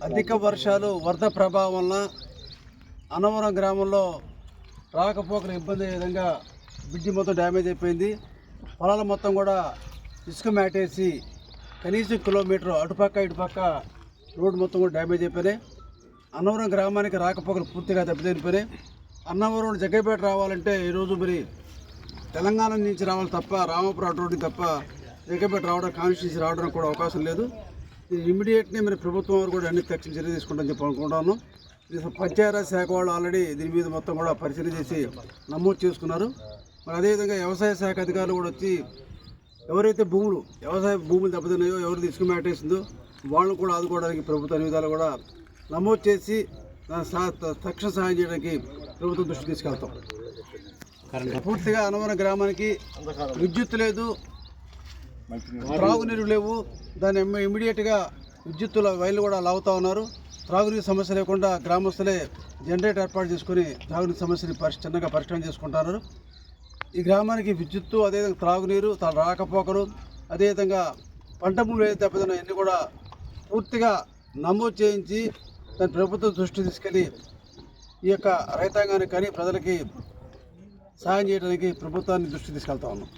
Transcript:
అధిక వర్షాలు వరద ప్రభావం వలన అన్నవరం గ్రామంలో రాకపోకలు ఇబ్బంది అయ్యే విధంగా బ్రిడ్జి మొత్తం డ్యామేజ్ అయిపోయింది. పొలాలు మొత్తం కూడా ఇసుక మేటేసి కనీసం కిలోమీటర్ అటుపక్క ఇటుపక్క రోడ్డు మొత్తం కూడా డ్యామేజ్ అయిపోయినాయి. అన్నవరం గ్రామానికి రాకపోకలు పూర్తిగా దెబ్బతినిపోయినాయి. అన్నవరం జగ్గైపేట రావాలంటే ఈరోజు మరి తెలంగాణ నుంచి రావాలి తప్ప రామాపురం రోడ్డు తప్ప జగ్గైపేట రావడం కాన్స్టిట్యూన్సీ రావడం కూడా అవకాశం లేదు. ఇది ఇమీడియట్లీ మరి ప్రభుత్వం వారు కూడా అన్ని తక్షణ చర్య తీసుకుంటామని చెప్పి అనుకుంటున్నాను. పంచాయతీరాజ్ శాఖ వాళ్ళు ఆల్రెడీ దీని మీద మొత్తం కూడా పరిశీలన చేసి నమోదు చేసుకున్నారు. మరి అదేవిధంగా వ్యవసాయ శాఖ అధికారులు కూడా వచ్చి ఎవరైతే వ్యవసాయ భూములు దెబ్బతిన్నాయో ఎవరు ఇసుక మేటేసిందో వాళ్ళని కూడా ఆదుకోవడానికి ప్రభుత్వ విధాలు కూడా నమోదు చేసి తక్షణ సహాయం చేయడానికి ప్రభుత్వం దృష్టి తీసుకెళ్తాం. పూర్తిగా అన్నవరం గ్రామానికి విద్యుత్ లేదు, త్రాగునీరు లేవు. దాన్ని ఇమీడియట్గా విద్యుత్తుల వైర్లు కూడా లాగుతూ ఉన్నారు. త్రాగునీరు సమస్య లేకుండా గ్రామస్తులే జనరేటర్ ఏర్పాటు చేసుకుని త్రాగునీరు సమస్యని చిన్నగా పరిష్కారం చేసుకుంటున్నారు. ఈ గ్రామానికి విద్యుత్తు, అదేవిధంగా త్రాగునీరు, రాకపోకలు, అదేవిధంగా పంట భూములు ఏదైతే దెబ్బతిన్నాయో అన్నీ కూడా పూర్తిగా నమోదు చేయించి దాని ప్రభుత్వం దృష్టి తీసుకెళ్ళి ఈ యొక్క రైతాంగానికి కానీ ప్రజలకి సహాయం చేయడానికి ప్రభుత్వాన్ని దృష్టి తీసుకెళ్తా ఉన్నాం.